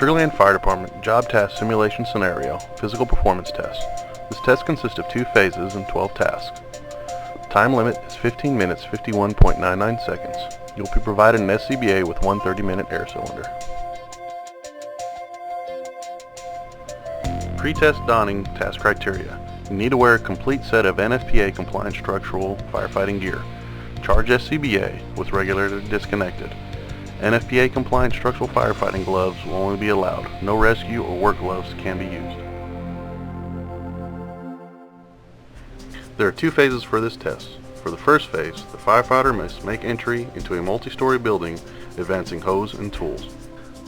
Sugar Land Fire Department Job Task Simulation Scenario Physical Performance Test. This test consists of 2 phases and 12 tasks. Time limit is 15 minutes 51.99 seconds. You'll be provided an SCBA with one 30-minute air cylinder. Pre-test donning task criteria. You need to wear a complete set of NFPA compliant structural firefighting gear. Charge SCBA with regularly disconnected. NFPA compliant structural firefighting gloves will only be allowed. No rescue or work gloves can be used. There are 2 phases for this test. For the first phase, the firefighter must make entry into a multi-story building advancing hose and tools.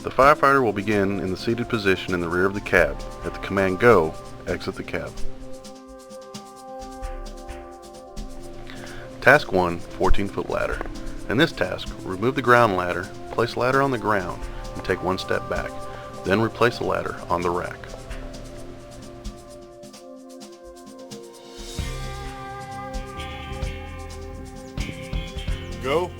The firefighter will begin in the seated position in the rear of the cab. At the command go, exit the cab. Task 1, 14-foot ladder. In this task, remove the ground ladder, place the ladder on the ground, and take 1 step back. Then replace the ladder on the rack. Go.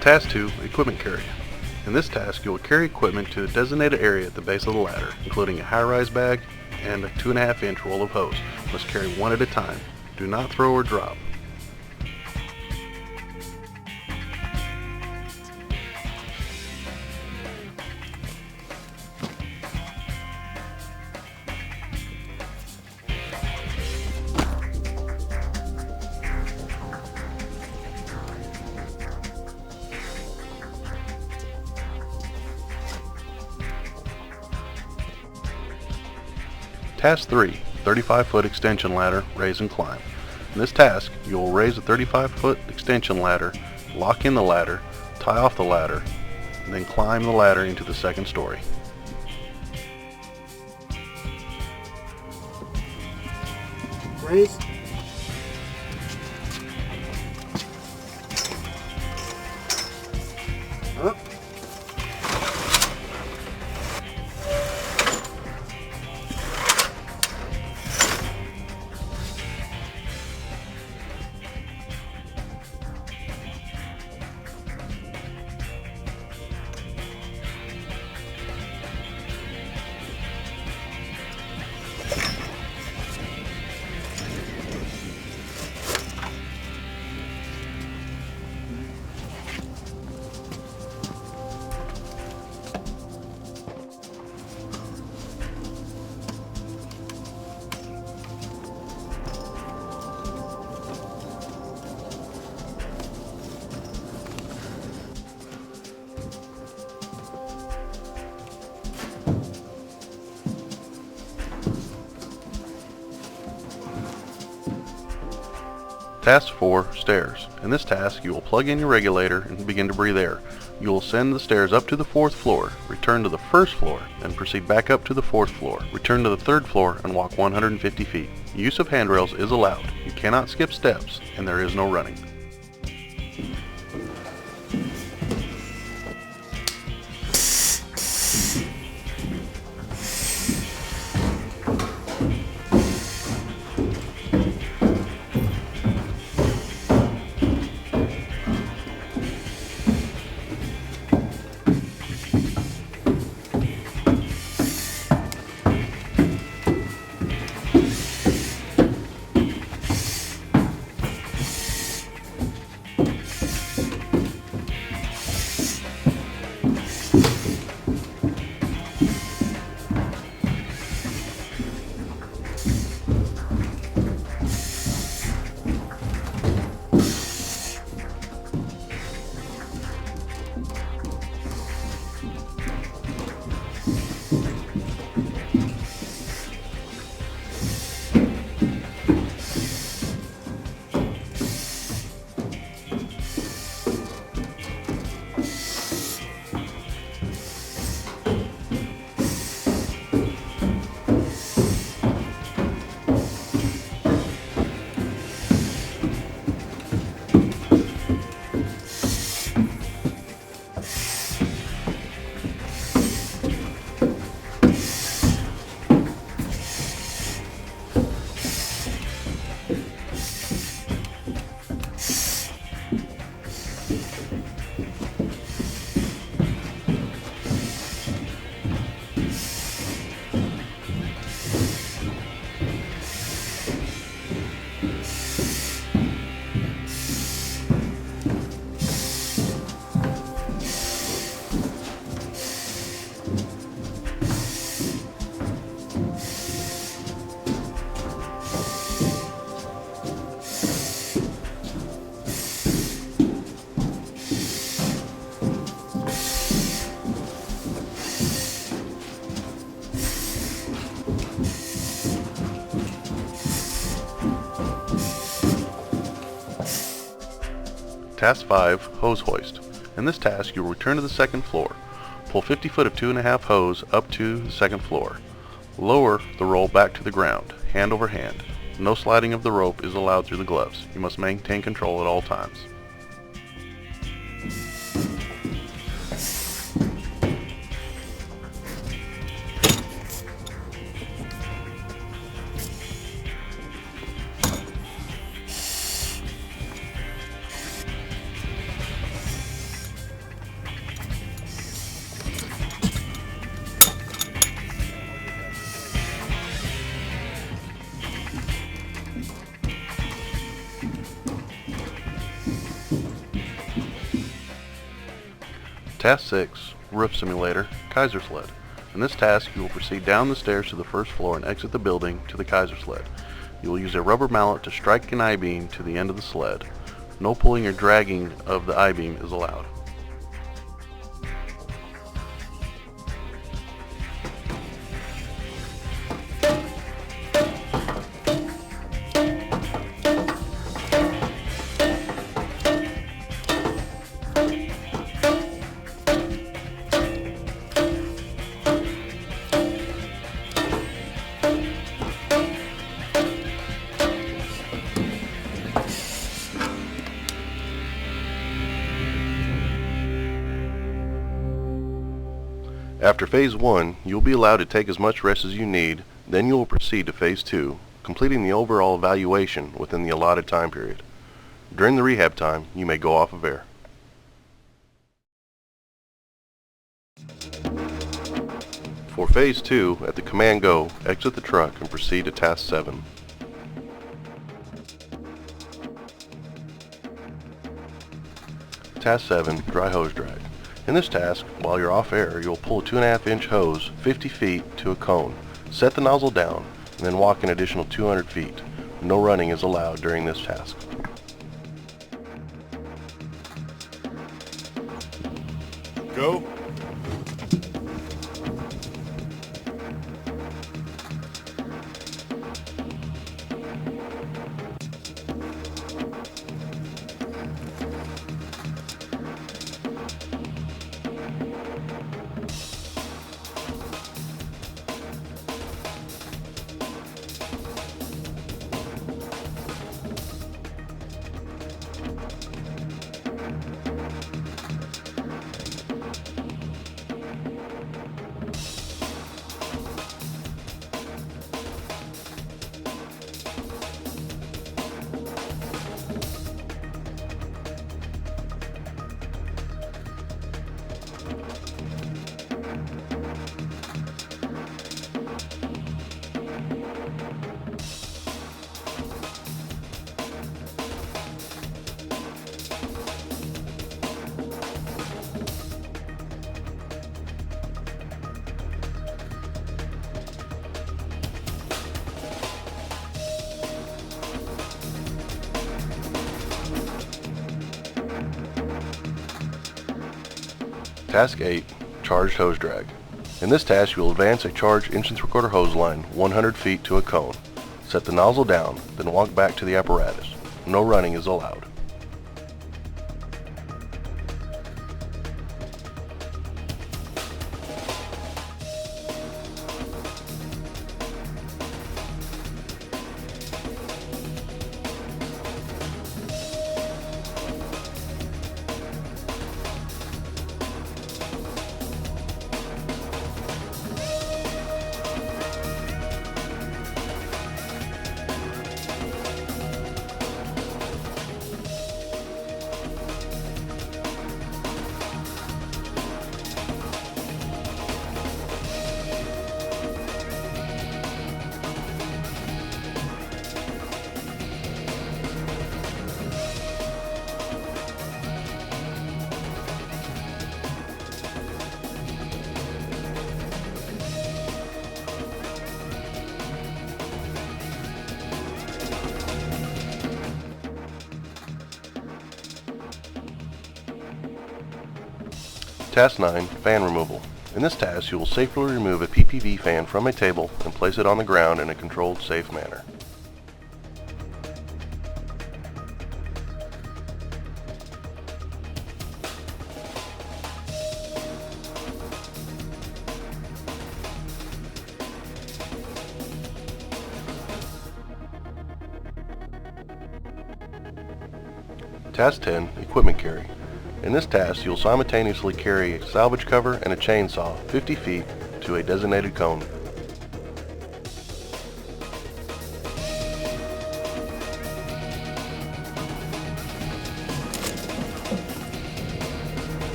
Task 2, equipment carry. In this task, you will carry equipment to a designated area at the base of the ladder, including a high-rise bag and a 2.5-inch roll of hose. You must carry one at a time. Do not throw or drop. Task 3, 35-foot extension ladder, raise and climb. In this task, you will raise a 35-foot extension ladder, lock in the ladder, tie off the ladder, and then climb the ladder into the 2nd story. Raise. Up. Task 4, stairs. In this task, you will plug in your regulator and begin to breathe air. You will send the stairs up to the 4th floor, return to the 1st floor, then proceed back up to the 4th floor. Return to the 3rd floor and walk 150 feet. Use of handrails is allowed. You cannot skip steps, and there is no running. Task 5, Hose Hoist. In this task, you will return to the second floor. Pull 50 foot of 2.5 hose up to the second floor. Lower the roll back to the ground, hand over hand. No sliding of the rope is allowed through the gloves. You must maintain control at all times. Task 6, Roof Simulator, Keiser Sled. In this task, you will proceed down the stairs to the first floor and exit the building to the Keiser Sled. You will use a rubber mallet to strike an I-beam to the end of the sled. No pulling or dragging of the I-beam is allowed. After Phase 1, you will be allowed to take as much rest as you need, then you will proceed to Phase 2, completing the overall evaluation within the allotted time period. During the rehab time, you may go off of air. For Phase 2, at the command go, exit the truck and proceed to Task 7. Task 7, Dry Hose Drag. In this task, while you're off air, you'll pull a 2.5 inch hose 50 feet to a cone, set the nozzle down, and then walk an additional 200 feet. No running is allowed during this task. Go. Task 8, Charged Hose Drag. In this task, you will advance a charged inch and 3/4 hose line 100 feet to a cone. Set the nozzle down, then walk back to the apparatus. No running is allowed. Task 9, Fan Removal. In this task, you will safely remove a PPV fan from a table and place it on the ground in a controlled, safe manner. Task 10, Equipment Carry. In this task, you'll simultaneously carry a salvage cover and a chainsaw 50 feet to a designated cone.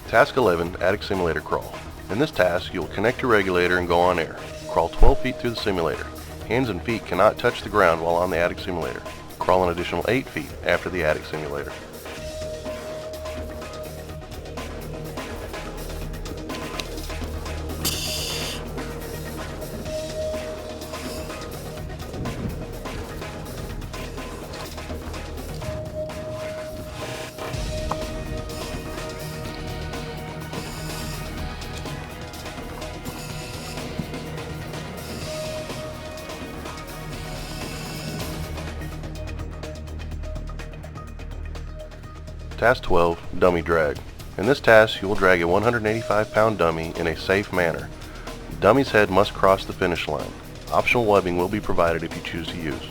Task 11, Attic Simulator Crawl. In this task, you will connect your regulator and go on air. Crawl 12 feet through the simulator. Hands and feet cannot touch the ground while on the attic simulator. Crawl an additional 8 feet after the attic simulator. Task 12, Dummy Drag. In this task, you will drag a 185-pound dummy in a safe manner. The dummy's head must cross the finish line. Optional webbing will be provided if you choose to use.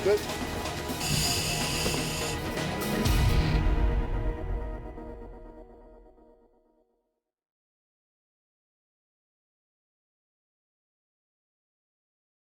Good.